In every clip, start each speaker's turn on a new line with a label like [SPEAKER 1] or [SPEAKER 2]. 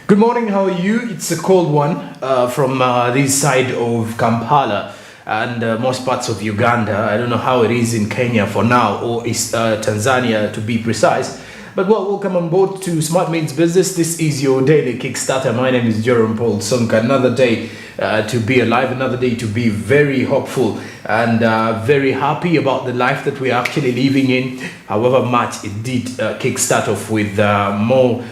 [SPEAKER 1] Good morning, how are you? It's a cold one from this side of Kampala and most parts of Uganda. I don't know how it is in Kenya for now, or is Tanzania to be precise. But well, welcome on board to Smart Means Business. This is your daily Kickstarter. My name is Jerome Paul Sonka. Another day to be alive, another day to be very hopeful and very happy about the life that we're actually living in. However much it did kickstart off with more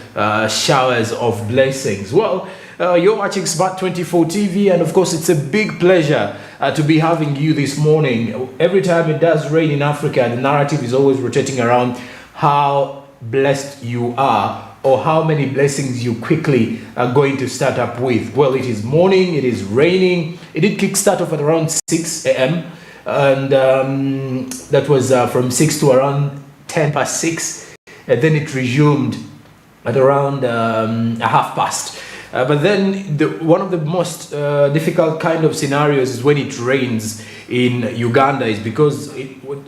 [SPEAKER 1] showers of blessings. Well, you're watching Smart 24 TV, and of course it's a big pleasure to be having you this morning. Every time it does rain in Africa, the narrative is always rotating around how blessed you are, or how many blessings you quickly are going to start up with. Well, it is morning, it is raining. It did kickstart off at around 6 a.m. and that was from 6 to around 10 past 6, and then it resumed at around a half past. But then one of the most difficult kind of scenarios is when it rains in Uganda, is because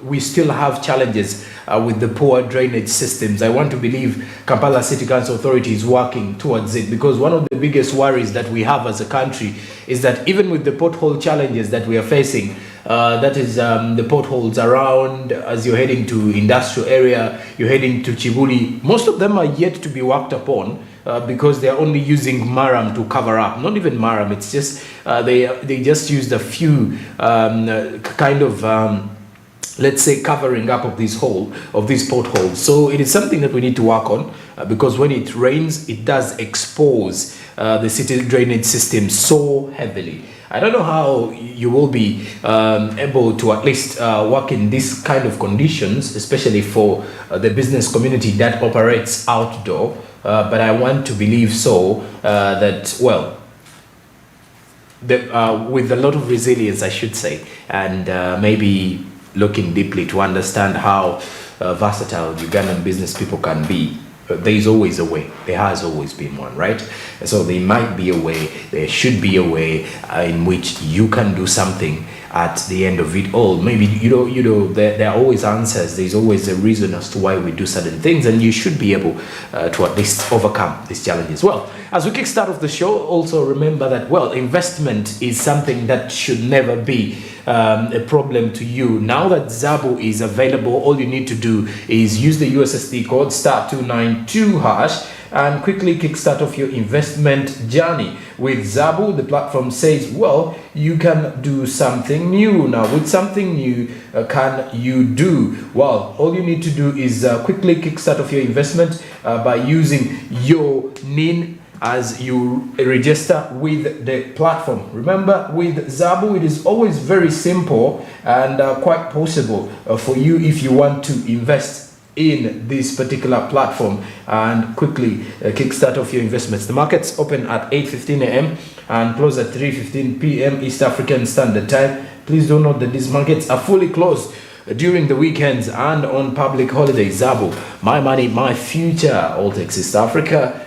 [SPEAKER 1] we still have challenges with the poor drainage systems. I want to believe Kampala City Council Authority is working towards it, because one of the biggest worries that we have as a country is that even with the pothole challenges that we are facing, that is the potholes around as you're heading to industrial area, you're heading to Chibuli, most of them are yet to be worked upon. Because they're only using maram to cover up. Not even maram, it's just they just used a few kind of let's say covering up of these potholes. So it is something that we need to work on, because when it rains, it does expose the city drainage system so heavily. I don't know how you will be able to at least work in this kind of conditions, especially for the business community that operates outdoor. But I want to believe so that, well, with a lot of resilience, I should say, and maybe looking deeply to understand how versatile Ugandan business people can be. There is always a way. There has always been one, right? So there might be a way, there should be a way in which you can do something at the end of it all. Maybe there are always answers. There's always a reason as to why we do certain things, and you should be able to at least overcome these challenges. Well, as we kickstart off the show, also remember that, well, investment is something that should never be a problem to you. Now that Zabu is available, all you need to do is use the USSD code *292# and quickly kickstart off your investment journey. With Zabu, the platform says, well, you can do something new. Now, with something new, can you do? Well, all you need to do is quickly kickstart off your investment by using your NIN as you register with the platform. Remember, with Zabu, it is always very simple and quite possible for you, if you want to invest in this particular platform and quickly kickstart off your investments. The markets open at 8:15 a.m. and close at 3:15 p.m. East African Standard Time. Please do note that these markets are fully closed during the weekends and on public holidays. Zabu, my money, my future. Alltex East Africa,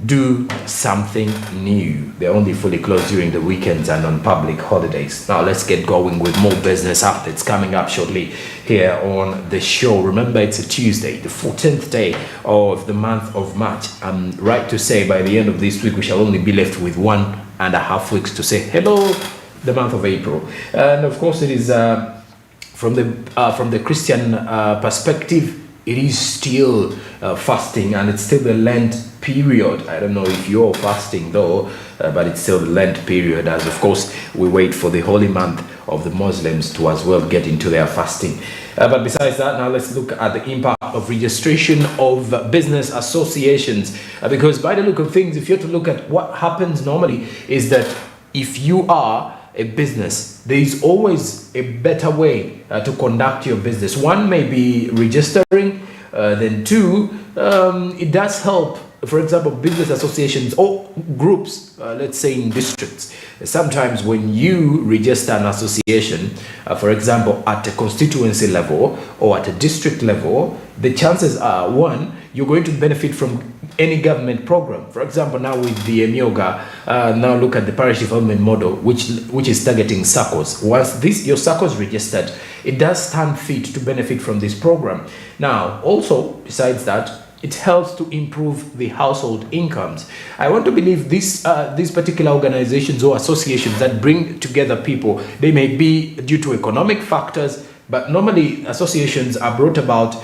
[SPEAKER 1] do something new. They're only fully closed during the weekends and on public holidays. Now let's get going with more business updates coming up shortly here on the show. Remember, it's a Tuesday, the 14th day of the month of March. I'm right to say by the end of this week we shall only be left with 1.5 weeks to say hello, the month of April. And of course it is from the Christian perspective, it is still fasting, and it's still the Lent period. I don't know if you're fasting though, but it's still the Lent period, as of course we wait for the holy month of the Muslims to as well get into their fasting. But besides that, now let's look at the impact of registration of business associations, because by the look of things, if you're to look at what happens normally, is that if you are a business, there is always a better way to conduct your business. One may be registering, then two, it does help, for example, business associations or groups, let's say in districts. Sometimes when you register an association, for example, at a constituency level or at a district level, the chances are, one, you're going to benefit from any government program. For example, now with the Emyoga, now look at the parish development model, which is targeting SACCOs. Once your SACCO is registered, it does stand fit to benefit from this program. Now, also, besides that, it helps to improve the household incomes. I want to believe these particular organizations or associations that bring together people, they may be due to economic factors, but normally associations are brought about,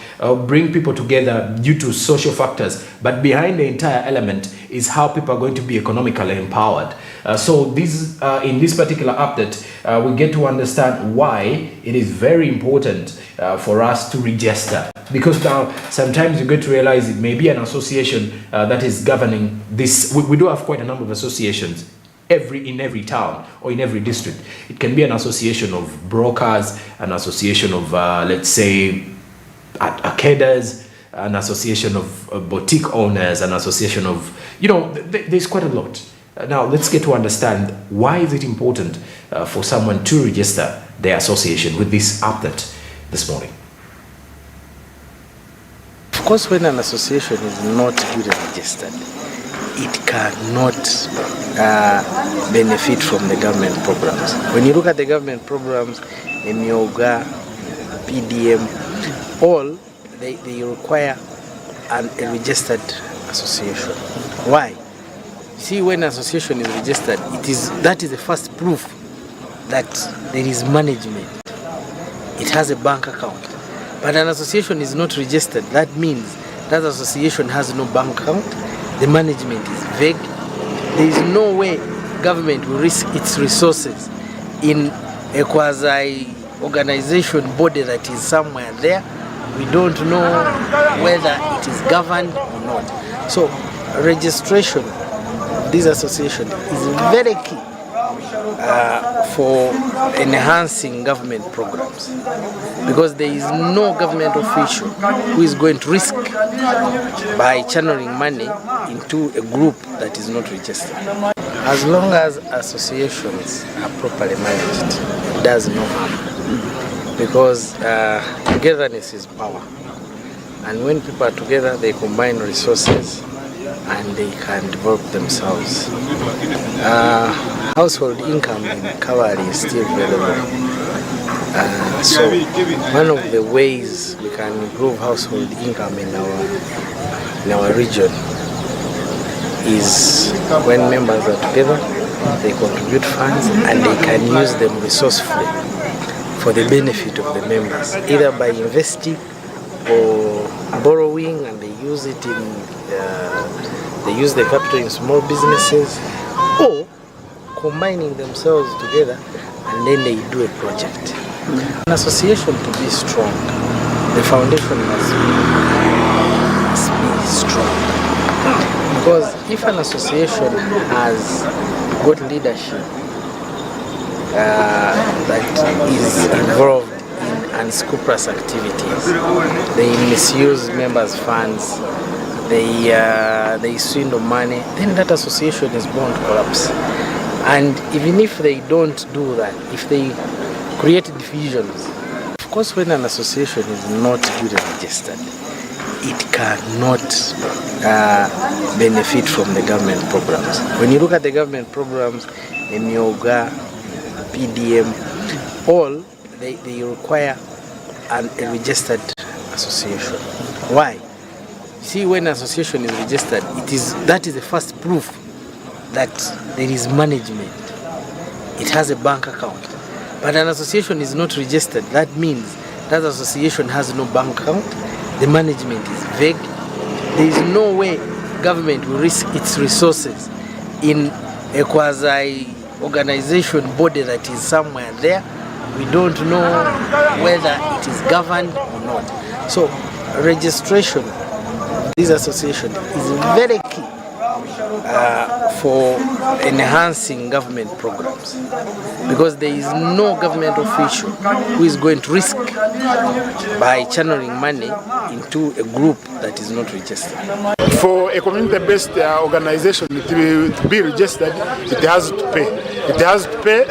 [SPEAKER 1] bring people together due to social factors. But behind the entire element is how people are going to be economically empowered. So this, in this particular update, we get to understand why it is very important for us to register. Because now sometimes you get to realize it may be an association that is governing this. We do have quite a number of associations in every town or in every district. It can be an association of brokers, an association of let's say arcaders, an association of boutique owners, an association of, there's quite a lot. Now let's get to understand why is it important for someone to register their association with this update this morning.
[SPEAKER 2] Of course, when an association is not duly registered, it cannot benefit from the government programs. When you look at the government programs, the Myoga, PDM, all they require a registered association. Why? See, when an association is registered, that is the first proof that there is management. It has a bank account. But an association is not registered. That means that association has no bank account. The management is vague. There is no way government will risk its resources in a quasi-organization body that is somewhere there. We don't know whether it is governed or not. So registration of this association is very key for enhancing government programs, because there is no government official who is going to risk by channeling money into a group that is not registered. As long as associations are properly managed, it does no harm, because togetherness is power, and when people are together, they combine resources and they can develop themselves. Household income in Kawali is still very low. So one of the ways we can improve household income in our region is when members are together, they contribute funds and they can use them resourcefully for the benefit of the members, either by investing or borrowing, and they use it they use the capital in small businesses, or combining themselves together and then they do a project. An association, to be strong, the foundation must be strong. Because if an association has got leadership that is involved in unscrupulous activities, they misuse members' funds, they swindle money, then that association is bound to collapse. And even if they don't do that, if they create divisions, of course, when an association is not duly registered, it cannot benefit from the government programs. When you look at the government programs, the Myoga, PDM, all they require a registered association. Why? See, when an association is registered, that is the first proof that there is management. It has a bank account. But an association is not registered. That means that association has no bank account. The management is vague. There is no way government will risk its resources in a quasi-organization body that is somewhere there. We don't know whether it is governed or not. So registration of this association is very key for enhancing government programs, because there is no government official who is going to risk by channeling money into a group that is not registered.
[SPEAKER 3] For a community-based organization to be registered, it has to pay. It has to pay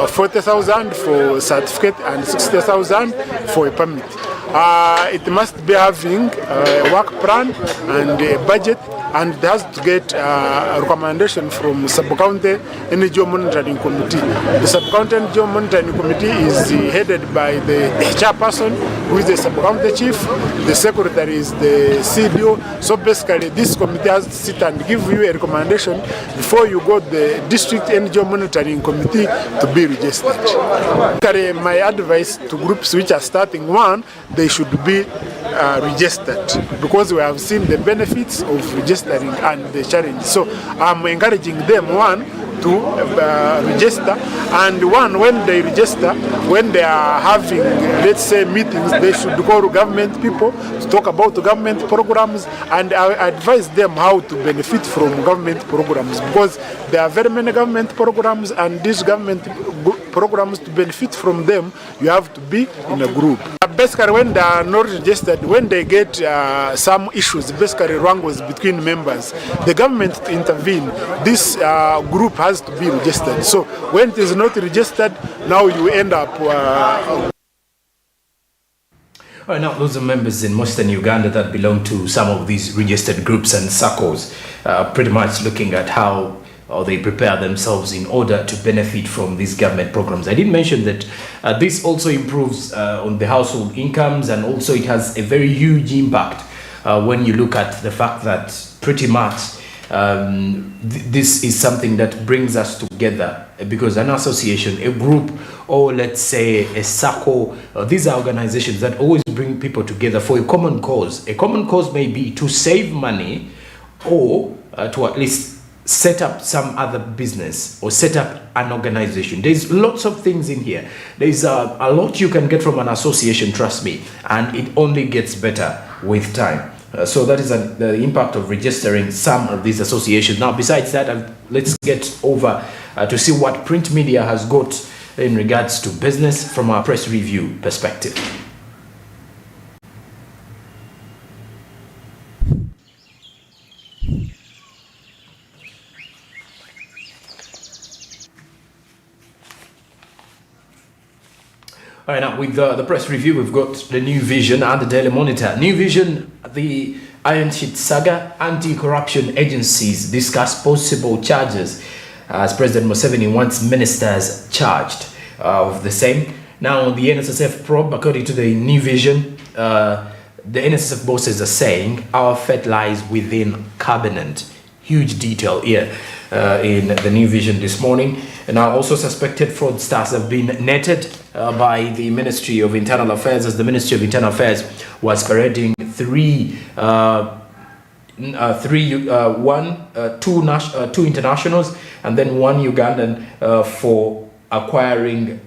[SPEAKER 3] 40,000 for certificate and 60,000 for a permit. it must be having a work plan and a budget, and it has to get a recommendation from Sub-County NGO Monitoring Committee. The Sub-County NGO Monitoring Committee is headed by the chairperson, who is the Sub-County Chief. The secretary is the CDO. So basically, this committee has to sit and give you a recommendation before you go to the District NGO Monitoring Committee to be registered. My advice to groups which are starting, one, they should be registered, because we have seen the benefits of registering and the challenge. So I'm encouraging them, one, to register, and one, when they register, when they are having, let's say, meetings, they should go to government people to talk about the government programs, and I advise them how to benefit from government programs, because there are very many government programs, and these government programs, to benefit from them, you have to be in a group. Basically, when they are not registered, when they get some issues, basically wrangles between members, the government to intervene. This group has to be registered. So when it is not registered, now you end up
[SPEAKER 1] All right, now those are members in Western Uganda that belong to some of these registered groups and circles, pretty much looking at how they prepare themselves in order to benefit from these government programs. I did mention that this also improves on the household incomes, and also it has a very huge impact when you look at the fact that pretty much this is something that brings us together, because an association, a group, or let's say a circle, these are organizations that always bring people together for a common cause. A common cause may be to save money, or to at least set up some other business, or set up an organization. There's lots of things in here. There's a lot you can get from an association, trust me, and it only gets better with time. So that is the impact of registering some of these associations. Now, besides that, let's get over to see what print media has got in regards to business from our press review perspective. All right, now with the press review, we've got the New Vision and the Daily Monitor. New Vision, the Iron Sheet saga, anti-corruption agencies discuss possible charges as President Museveni wants ministers charged of the same. Now, the NSSF probe, according to the New Vision, the NSSF bosses are saying our fate lies within cabinet. Huge detail here in the New Vision this morning. And now also suspected fraudsters have been netted by the Ministry of Internal Affairs, as the Ministry of Internal Affairs was parading two internationals and then one Ugandan for acquiring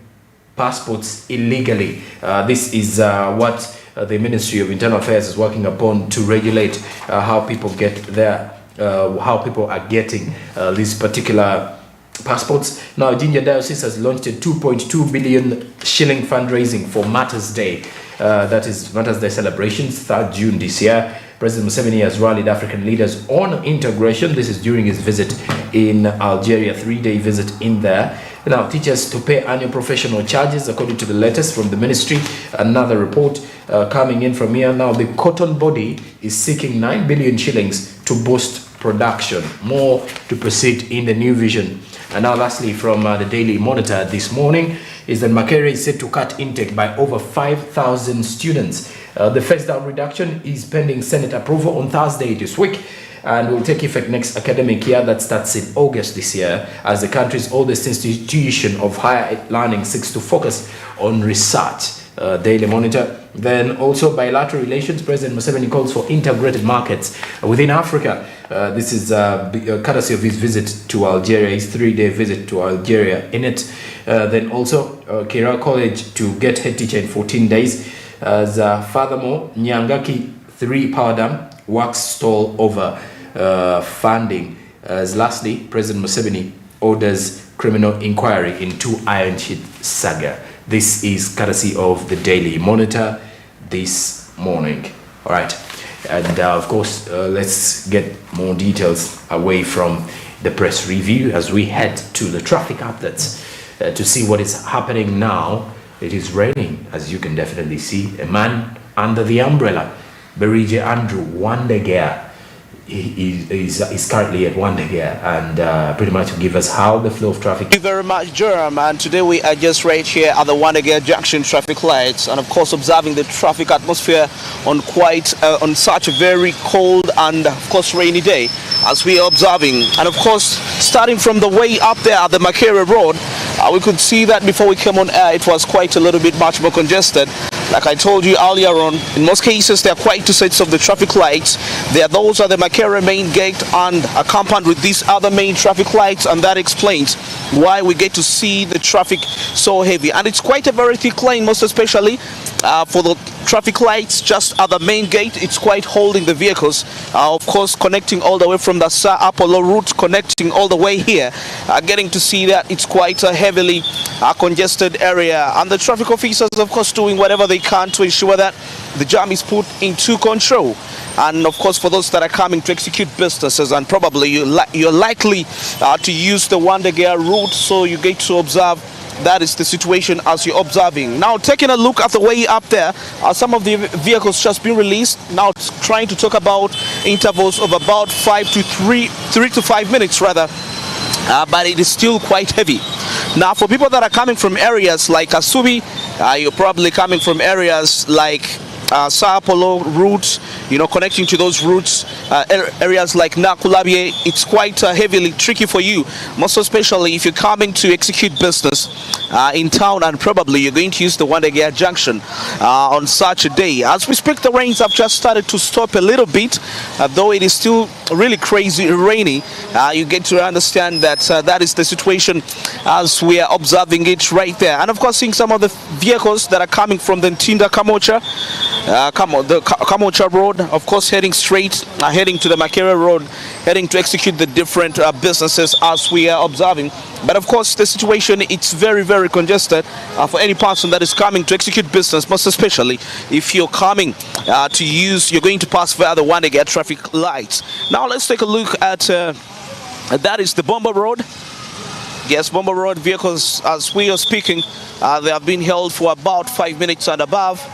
[SPEAKER 1] passports illegally. This is what the Ministry of Internal Affairs is working upon to regulate how people get their how people are getting these particular passports. Now, Jinja Diocese has launched a 2.2 billion shilling fundraising for Matters Day. That is Matters Day celebrations, 3rd June this year. President Museveni has rallied African leaders on integration. This is during his visit in Algeria, 3-day visit in there. Now, teachers to pay annual professional charges, according to the latest from the ministry. Another report coming in from here. Now, the cotton body is seeking 9 billion shillings to boost production. More to proceed in the New Vision. And now lastly, from the Daily Monitor this morning, is that Makerere is set to cut intake by over 5,000 students. The phased down reduction is pending Senate approval on Thursday this week and will take effect next academic year, that starts in August this year, as the country's oldest institution of higher learning seeks to focus on research. Daily Monitor. Then also bilateral relations, President Museveni calls for integrated markets within Africa. This is courtesy of his visit to Algeria, his 3-day visit to Algeria in it. Then also Kira College to get head teacher in 14 days. Furthermore, Nyangaki 3 power dam works stall over funding. As lastly, President Museveni orders criminal inquiry into Iron Sheet saga. This is courtesy of the Daily Monitor this morning. All right, and of course, let's get more details away from the press review as we head to the traffic updates to see what is happening now. It is raining. as you can definitely see, a man under the umbrella, Berige Andrew Wandegear. He is currently at Wandegear and pretty much will give us how the flow of traffic.
[SPEAKER 4] Thank you very much, Jerome. And today we are just right here at the Wandegear Junction traffic lights, and of course observing the traffic atmosphere on on such a very cold and of course rainy day as we are observing. And of course, starting from the way up there at the Makere Road, we could see that before we came on air, it was quite a little bit much more congested. Like I told you earlier on, in most cases there are quite two sets of the traffic lights. Those are the Makere main gate and accompanied with these other main traffic lights, and that explains why we get to see the traffic so heavy. And it's quite a very thick lane, most especially for the traffic lights just at the main gate. It's quite holding the vehicles, of course connecting all the way from the Sa Apollo route, connecting all the way here, getting to see that it's quite a heavily congested area, and the traffic officers of course doing whatever they can to ensure that the jam is put into control. And of course, for those that are coming to execute businesses, and probably you're likely to use the Wandegear route, so you get to observe. That is the situation as you're observing. Now taking a look at the way up there, some of the vehicles just been released. Now trying to talk about intervals of about 3 to 5 minutes rather, but it is still quite heavy. Now for people that are coming from areas like Asubi, you're probably coming from areas like Sao Paulo route, connecting to those routes, areas like Nakulabie, it's quite heavily tricky for you, most especially if you're coming to execute business in town, and probably you're going to use the Wandegear Junction on such a day. As we speak, the rains have just started to stop a little bit, though it is still really crazy rainy. You get to understand that that is the situation as we are observing it right there. And of course, seeing some of the vehicles that are coming from the Ntinda Kamocha, the Kamocha Road, of course heading straight, heading to the Makere Road, heading to execute the different businesses as we are observing. But of course the situation, it's very, very congested for any person that is coming to execute business, most especially if you're coming you're going to pass via the Wandegear traffic lights. Now let's take a look at that is the Bomba Road. Yes, Bomba Road vehicles, as we are speaking, they have been held for about 5 minutes and above.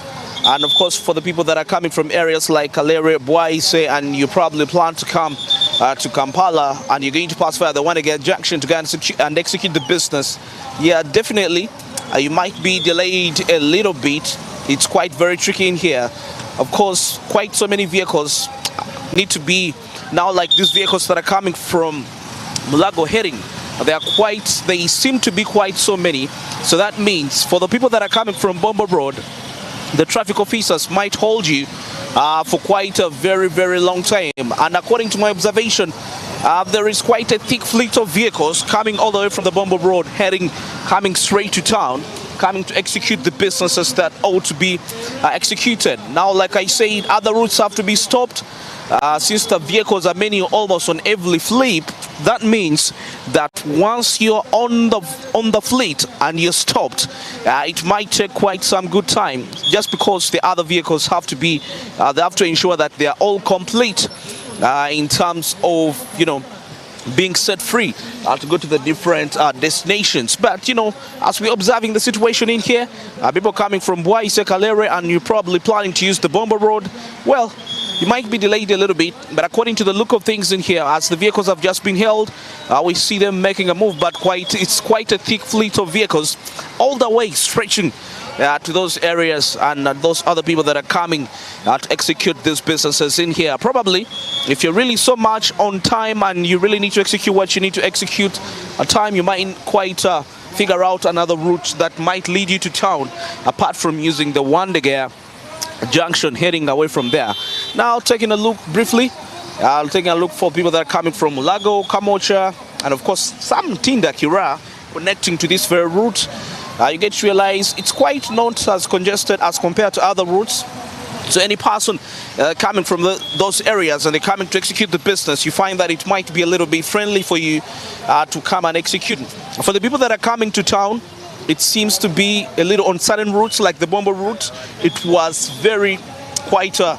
[SPEAKER 4] And of course, for the people that are coming from areas like Kalere, Bwaise, and you probably plan to come to Kampala, and you're going to pass via the Wandegear Junction to go and execute the business, yeah, definitely, you might be delayed a little bit. It's quite very tricky in here. Of course, quite so many vehicles need to be, now like these vehicles that are coming from Mulago heading, they seem to be quite so many. So that means for the people that are coming from Bomba Road, the traffic officers might hold you for quite a very, very long time. And according to my observation, there is quite a thick fleet of vehicles coming all the way from the Bomba Road, coming straight to town, coming to execute the businesses that ought to be executed. Now, like I said, other routes have to be stopped. Since the vehicles are many almost on every flip, that means that once you're on the fleet and you're stopped, it might take quite some good time, just because the other vehicles have to be they have to ensure that they are all complete in terms of being set free to go to the different destinations. But as we're observing the situation in here, people coming from Bwaise, Kalere, and you're probably planning to use the Bomba Road, well, you might be delayed a little bit, but according to the look of things in here, as the vehicles have just been held, we see them making a move, but it's quite a thick fleet of vehicles all the way stretching to those areas, and those other people that are coming to execute these businesses in here. Probably, if you're really so much on time and you really need to execute what you need to execute at time, you might quite figure out another route that might lead you to town, apart from using the Wandegear Junction heading away from there. Now taking a look briefly, taking a look for people that are coming from Mulago, Kamocha, and of course some Ntinda Kira connecting to this very route. You get to realize it's quite not as congested as compared to other routes. So any person coming from those areas and they're coming to execute the business, you find that it might be a little bit friendly for you to come and execute. For the people that are coming to town, it seems to be a little on certain routes like the Bomba route. It was quite a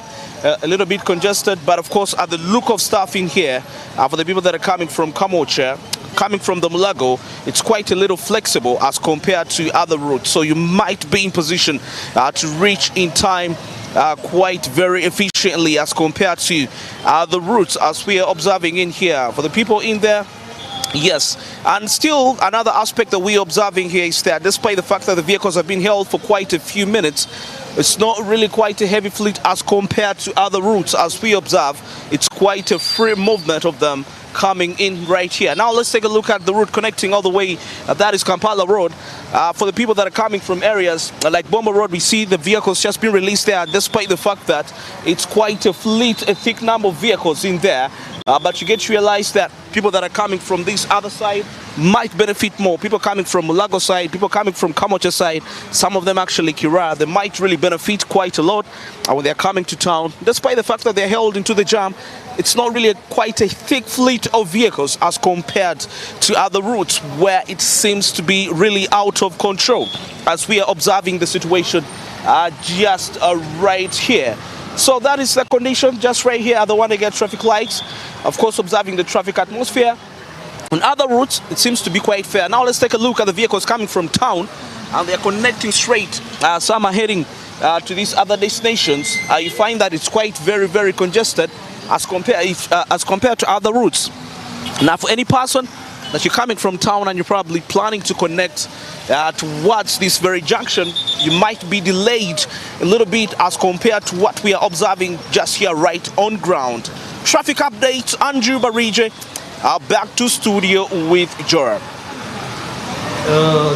[SPEAKER 4] little bit congested, but of course at the look of stuff in here, for the people that are coming from Kamocha, coming from the Mulago, it's quite a little flexible as compared to other routes. So you might be in position to reach in time quite very efficiently as compared to the routes as we are observing in here. For the people in there, yes, and still another aspect that we're observing here is that despite the fact that the vehicles have been held for quite a few minutes, it's not really quite a heavy fleet as compared to other routes. As we observe, it's quite a free movement of them coming in right here. Now let's take a look at the route connecting all the way, that is Kampala Road. For the people that are coming from areas like Bomba Road, we see the vehicles just being released there, despite the fact that it's quite a thick number of vehicles in there. But you get to realize that people that are coming from this other side might benefit more. People coming from Mulago side, people coming from Kamocha side, some of them actually Kira, they might really benefit quite a lot when they're coming to town. Despite the fact that they're held into the jam, it's not really quite a thick fleet of vehicles as compared to other routes where it seems to be really out of control, as we are observing the situation just right here. So that is the condition just right here at the Wandegate traffic lights. Of course, observing the traffic atmosphere. On other routes, it seems to be quite fair. Now let's take a look at the vehicles coming from town, and they're connecting straight. Some are heading to these other destinations. You find that it's quite very congested as compared to other routes. Now, for any person that you're coming from town and you're probably planning to connect towards this very junction, you might be delayed a little bit as compared to what we are observing just here right on ground. Traffic updates, Andrew Barige, back to studio with Joram.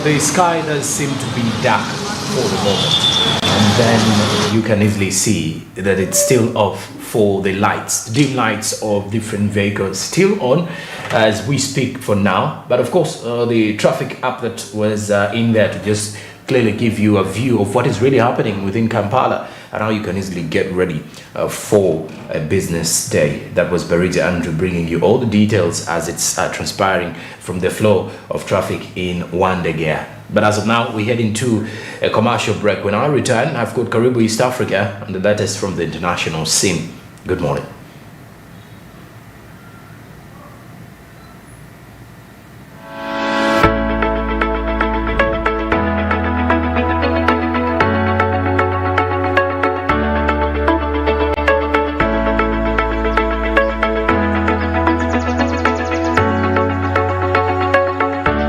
[SPEAKER 1] The sky does seem to be dark for the moment, and then you can easily see that it's still off for the lights, dim lights of different vehicles still on as we speak for now. But of course, the traffic update was in there to just clearly give you a view of what is really happening within Kampala and how you can easily get ready for a business day. That was Barija Andrew bringing you all the details as it's transpiring from the flow of traffic in Wandegate. But as of now, we head into a commercial break. When I return, I've got Karibu East Africa and the latest from the international scene. Good morning.